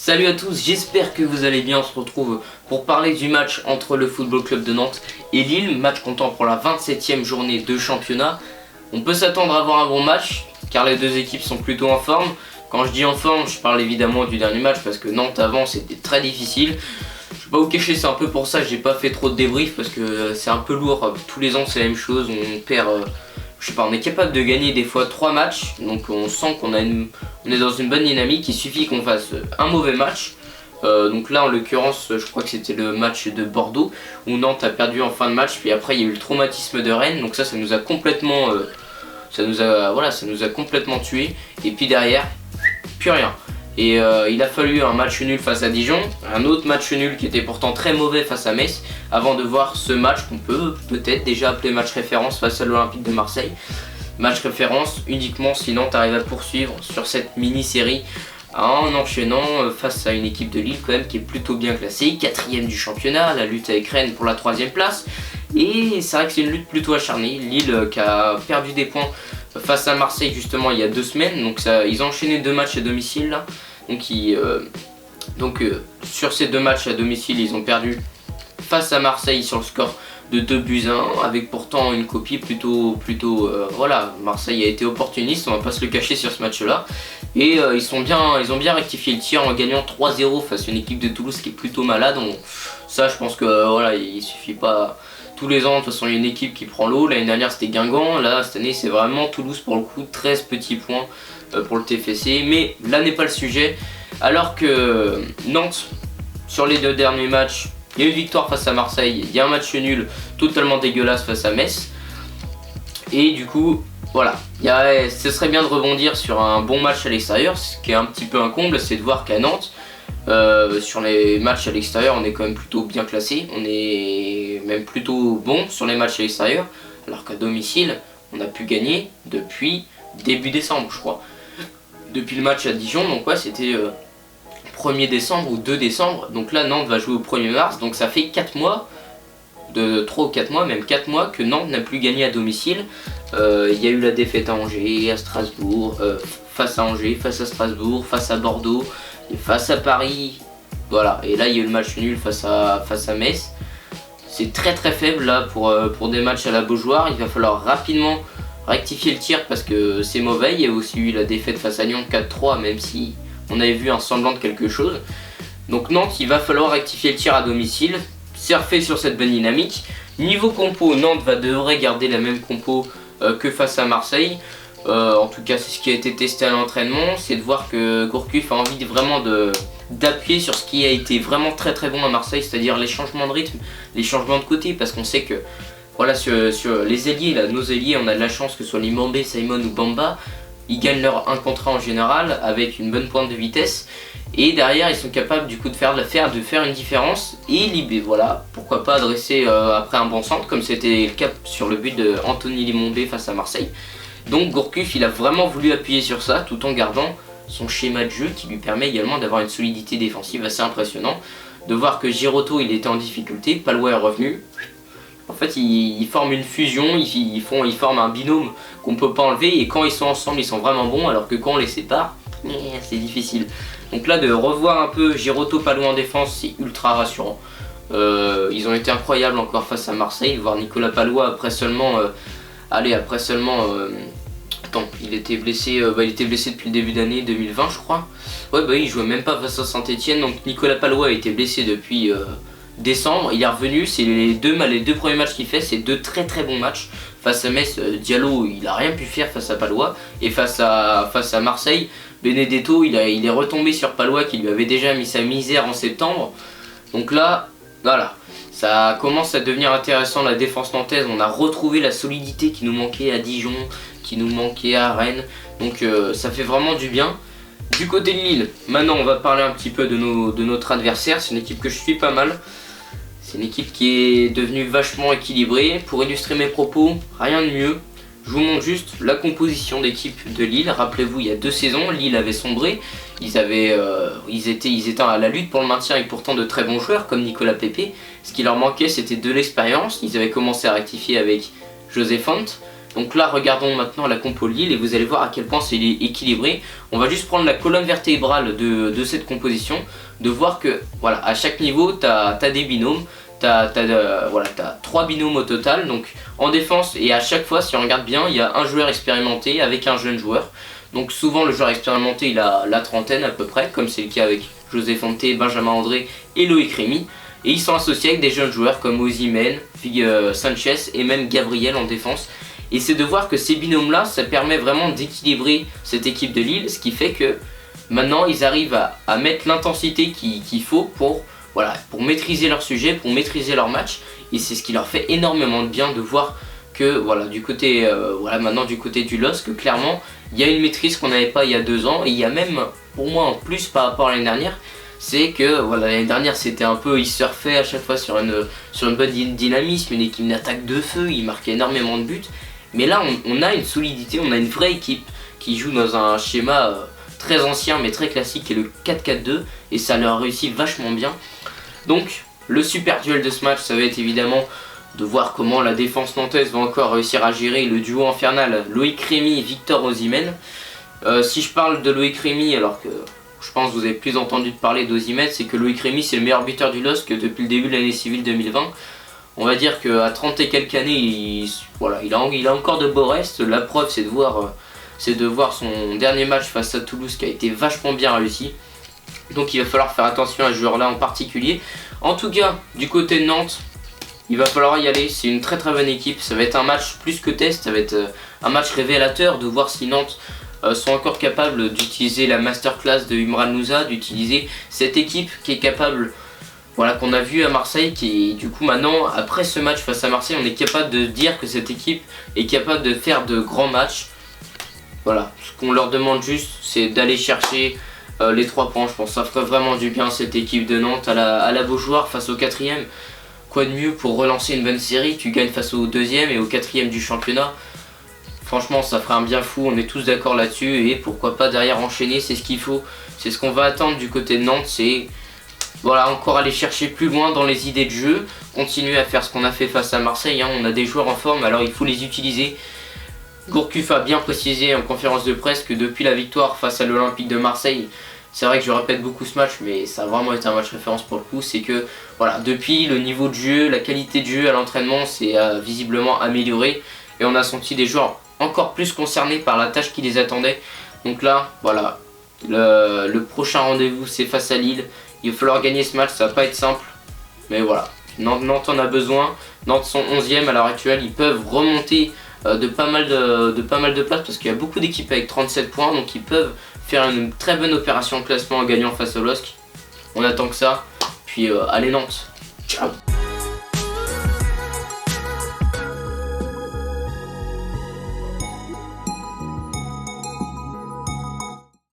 Salut à tous, j'espère que vous allez bien. On se retrouve pour parler du match entre le Football Club de Nantes et Lille, match comptant pour la 27e journée de championnat. On peut s'attendre à avoir un bon match car les deux équipes sont plutôt en forme. Quand je dis en forme, je parle évidemment du dernier match parce que Nantes avant c'était très difficile. Je vais pas vous cacher, c'est un peu pour ça que j'ai pas fait trop de débrief parce que c'est un peu lourd. Tous les ans c'est la même chose, on perd, je sais pas, on est capable de gagner des fois 3 matchs, donc on sent qu'on est dans une bonne dynamique. Il suffit qu'on fasse un mauvais match. Donc là en l'occurrence je crois que c'était le match de Bordeaux où Nantes a perdu en fin de match, puis après il y a eu le traumatisme de Rennes, donc ça nous a complètement ça nous a complètement tué, et puis derrière plus rien. Et il a fallu un match nul face à Dijon, un autre match nul qui était pourtant très mauvais face à Metz, avant de voir ce match qu'on peut peut-être déjà appeler match référence face à l'Olympique de Marseille. Match référence uniquement si Nantes arrive à poursuivre sur cette mini-série en enchaînant face à une équipe de Lille quand même qui est plutôt bien classée, 4ème du championnat, la lutte avec Rennes pour la 3ème place. Et c'est vrai que c'est une lutte plutôt acharnée. Lille qui a perdu des points face à Marseille justement il y a 2 semaines, donc ils ont enchaîné 2 matchs à domicile là. Donc, sur ces 2 matchs à domicile ils ont perdu face à Marseille sur le score de 2-1, avec pourtant une copie plutôt voilà, Marseille a été opportuniste, on va pas se le cacher sur ce match là. Et ils ont bien rectifié le tir en gagnant 3-0 face à une équipe de Toulouse qui est plutôt malade. Ça je pense que voilà, il suffit pas tous les ans, de toute façon il y a une équipe qui prend l'eau. L'année dernière c'était Guingamp, là cette année c'est vraiment Toulouse pour le coup, 13 petits points pour le TFC, mais là n'est pas le sujet. Alors que Nantes, sur les 2 derniers matchs, il y a eu une victoire face à Marseille, il y a un match nul totalement dégueulasse face à Metz. Et du coup, voilà, ce serait bien de rebondir sur un bon match à l'extérieur. Ce qui est un petit peu un comble, c'est de voir qu'à Nantes, sur les matchs à l'extérieur, on est quand même plutôt bien classé. On est même plutôt bon sur les matchs à l'extérieur. Alors qu'à domicile, on a pu gagner depuis début décembre, je crois. Depuis le match à Dijon, donc ouais, c'était 1er décembre ou 2 décembre. Donc là, Nantes va jouer au 1er mars, donc ça fait 4 mois, 3 ou 4 mois, même 4 mois que Nantes n'a plus gagné à domicile. Il y a eu la défaite à Angers, à Strasbourg, face à Angers, face à Strasbourg, face à Bordeaux, et face à Paris, voilà. Et là il y a eu le match nul face à Metz. C'est très faible là pour des matchs à la Beaujoire. Il va falloir rapidement rectifier le tir parce que c'est mauvais. Il y a aussi eu la défaite face à Lyon 4-3, même si on avait vu un semblant de quelque chose. Donc Nantes, il va falloir rectifier le tir à domicile, surfer sur cette bonne dynamique. Niveau compo, Nantes devrait garder la même compo que face à Marseille. En tout cas c'est ce qui a été testé à l'entraînement, c'est de voir que Gourcuff a envie vraiment d'appuyer sur ce qui a été vraiment très bon à Marseille, c'est-à-dire les changements de rythme, les changements de côté, parce qu'on sait que voilà, sur les ailiers, là, nos ailiers, on a de la chance que ce soit Limambé, Simon ou Bamba, ils gagnent leur 1 contre 1 en général avec une bonne pointe de vitesse, et derrière ils sont capables du coup de faire une différence. Et voilà, pourquoi pas adresser après un bon centre comme c'était le cas sur le but de Anthony Limambé face à Marseille. Donc Gourcuff il a vraiment voulu appuyer sur ça tout en gardant son schéma de jeu qui lui permet également d'avoir une solidité défensive assez impressionnante. De voir que Giroto il était en difficulté, Palois est revenu. En fait ils forment une fusion, ils forment un binôme qu'on peut pas enlever, et quand ils sont ensemble ils sont vraiment bons, alors que quand on les sépare c'est difficile. Donc là de revoir un peu Giroto, Palois en défense, c'est ultra rassurant. Ils ont été incroyables encore face à Marseille, voir Nicolas Palois après seulement attends, il était blessé depuis le début d'année 2020 je crois. Ouais bah il jouait même pas face à Saint-Etienne, donc Nicolas Palois a été blessé depuis décembre, il est revenu. C'est les deux premiers matchs qu'il fait, c'est 2 très bons matchs. Face à Metz, Diallo il a rien pu faire face à Palois, et face à Marseille, Benedetto il est retombé sur Palois qui lui avait déjà mis sa misère en septembre. Donc là voilà, ça commence à devenir intéressant la défense nantaise. On a retrouvé la solidité qui nous manquait à Dijon, qui nous manquait à Rennes, donc ça fait vraiment du bien. Du côté de Lille, maintenant on va parler un petit peu de notre adversaire. C'est une équipe que je suis pas mal. C'est une équipe qui est devenue vachement équilibrée. Pour illustrer mes propos, rien de mieux. Je vous montre juste la composition d'équipe de Lille. Rappelez-vous, il y a 2 saisons, Lille avait sombré. Ils étaient à la lutte pour le maintien avec pourtant de très bons joueurs comme Nicolas Pepe. Ce qui leur manquait, c'était de l'expérience. Ils avaient commencé à rectifier avec José Font. Donc là, regardons maintenant la compo Lille et vous allez voir à quel point c'est équilibré. On va juste prendre la colonne vertébrale de cette composition, de voir que voilà, à chaque niveau, tu as des binômes. T'as 3 binômes au total, donc en défense, et à chaque fois, si on regarde bien, il y a un joueur expérimenté avec un jeune joueur. Donc souvent le joueur expérimenté il a la trentaine à peu près, comme c'est le cas avec José Fonte, Benjamin André et Loïc Rémy. Et ils sont associés avec des jeunes joueurs comme Osimhen, Sanchez et même Gabriel en défense. Et c'est de voir que ces binômes là, ça permet vraiment d'équilibrer cette équipe de Lille, ce qui fait que maintenant ils arrivent à mettre l'intensité qu'il faut pour maîtriser leur sujet, pour maîtriser leur match. Et c'est ce qui leur fait énormément de bien de voir que du côté maintenant du côté du LOSC, clairement il y a une maîtrise qu'on n'avait pas il y a 2 ans. Et il y a même pour moi en plus par rapport à l'année dernière, c'est que l'année dernière c'était un peu, ils surfaient à chaque fois sur une bonne dynamisme, une équipe d'attaque de feu, ils marquaient énormément de buts. Mais là on a une solidité, on a une vraie équipe qui joue dans un schéma très ancien mais très classique, qui est le 4-4-2, et ça leur réussit vachement bien. Donc le super duel de ce match, ça va être évidemment de voir comment la défense nantaise va encore réussir à gérer le duo infernal Loïc Rémy et Victor Osimhen. Si je parle de Loïc Rémy, alors que je pense que vous avez plus entendu parler d'Osimhen, c'est que Loïc Rémy c'est le meilleur buteur du LOSC depuis le début de l'année civile 2020. On va dire qu'à 30 et quelques années, il a encore de beaux restes. La preuve c'est de voir son dernier match face à Toulouse qui a été vachement bien réussi. Donc il va falloir faire attention à ce joueur là en particulier. En tout cas, du côté de Nantes, il va falloir y aller, c'est une très bonne équipe. Ça va être un match plus que test, ça va être un match révélateur de voir si Nantes sont encore capables d'utiliser la masterclass de Imran Louza, d'utiliser cette équipe qui est capable, qu'on a vu à Marseille, qui du coup maintenant, après ce match face à Marseille, on est capable de dire que cette équipe est capable de faire de grands matchs. Voilà, ce qu'on leur demande juste, c'est d'aller chercher les 3 points. Je pense que ça ferait vraiment du bien cette équipe de Nantes à la Beaujoire face au 4ème. Quoi de mieux pour relancer une bonne série? Tu gagnes face au 2ème et au 4ème du championnat. Franchement ça ferait un bien fou, on est tous d'accord là-dessus. Et pourquoi pas derrière enchaîner, c'est ce qu'il faut. C'est ce qu'on va attendre du côté de Nantes. C'est encore aller chercher plus loin dans les idées de jeu. Continuer à faire ce qu'on a fait face à Marseille, hein. On a des joueurs en forme, alors il faut les utiliser. Gourcuff a bien précisé en conférence de presse que depuis la victoire face à l'Olympique de Marseille, c'est vrai que je répète beaucoup ce match, mais ça a vraiment été un match référence pour le coup, c'est que depuis le niveau de jeu, la qualité de jeu à l'entraînement s'est visiblement améliorée, et on a senti des joueurs encore plus concernés par la tâche qui les attendait. Donc là, le prochain rendez-vous c'est face à Lille. Il va falloir gagner ce match, ça va pas être simple, mais voilà, Nantes en a besoin. Nantes sont 11e à l'heure actuelle, ils peuvent remonter de pas mal de places parce qu'il y a beaucoup d'équipes avec 37 points, donc ils peuvent faire une très bonne opération de classement en gagnant face au LOSC. On attend que ça, puis allez Nantes, ciao.